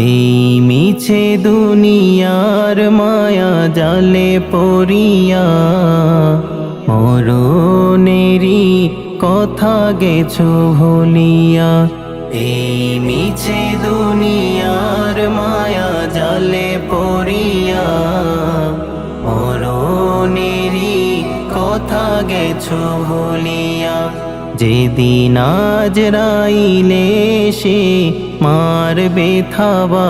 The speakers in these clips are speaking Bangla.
এই মিছে দুনিয়ার মায়া জালে পড়িয়া মরণেরই কথা গেছো ভুলিয়া। এই মিছে দুনিয়ার মায়া জালে পড়িয়া মরণেরই কথা গেছো ভুলিয়া। যেদিন আজরাইলে সে মারবে থাবা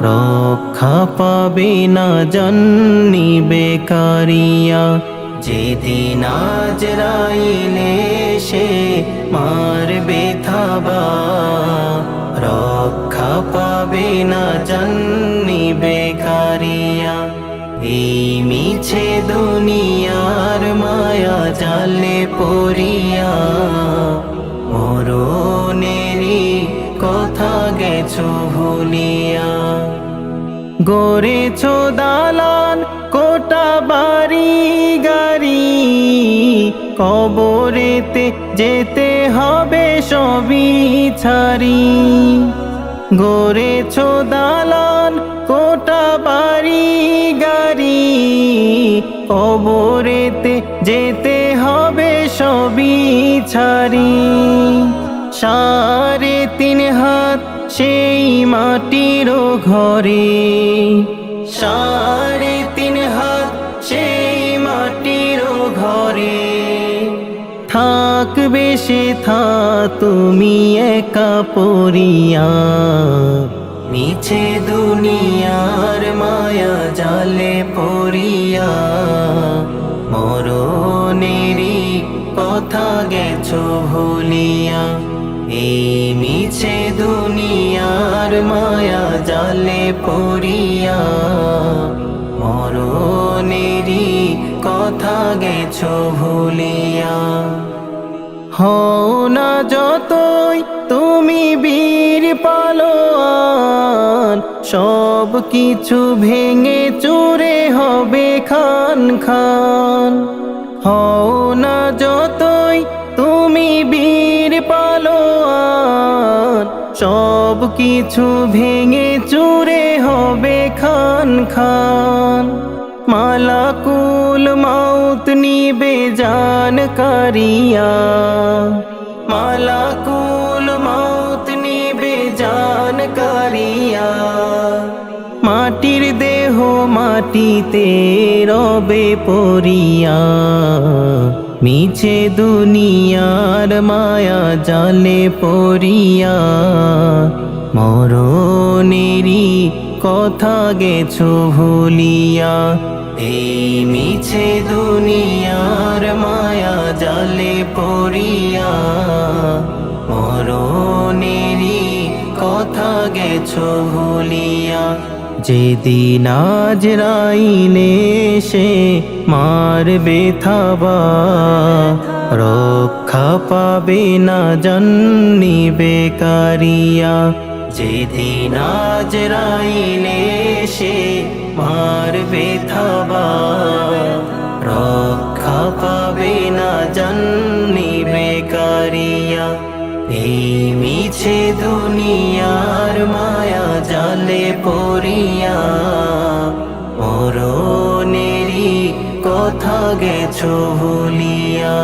রক্ষা পাবে না জান্নি বেকারিয়া। যেদিন আজরাইলে সে মারবে থাবা রক্ষা পাবে না জান্নি বেকারিয়া। এই মিছে দুনিয়ার মায়া জালে পড়িয়া মরণেরই কথা গেছো ভুলিয়া। গড়েছো দালান কোটা বাড়ি গাড়ি কবরেতে যেতে হবে সবই ছাড়ি। গড়েছো দালান কোটা বাড়ি গাড়ি কবরেতে যেতে হবে সবই ছাড়ি। 3.5 হাত সেই মাটির ঘরে 3.5 হাত সেই মাটির ঘরে থাকবে সে তুমি একা পড়িয়া। মিছে দুনিয়ার মায়া জালে পড়িয়া মরণেরই কথা গেছো ভুলিয়া। এই মিছে দুনিয়ার মায়া জালে পড়িয়া মরণেরই কথা গেছো ভুলিয়া। হও না যতই তুমি বীর পালোয়ান সব কিছু ভেঙে চুরে হবে খান খান। হও না যতই তুমি বীর পালোয়ান সব কিছু ভেঙে চুরে হবে খান খান। মালাকুল মৌত নিবে জান কারিয়া মালাকুল মৌত নিবে জান কারিয়া। মাটির দেহ মাটিতে রবে পড়িয়া মিছে দুনিয়ার মায়া জালে পড়িয়া মরণেরই কথা গেছো ভুলিয়া। এই মিছে দুনিয়ার মায়া জালে পড়িয়া মরণেরই কথা গেছো ভুলিয়া। যেদিন আজরাইলে সে মারবে থাবা রক্ষা পাবে না জান্নি বেকারিয়া। যেদিন আজরাইলে সে মারবে থাবা রক্ষা পাবে না জান্নি বেকারিয়া। এই মিছে দুনিয়ার মায়া জালে পড়িয়া মরণেরই কথা গেছো ভুলিয়া।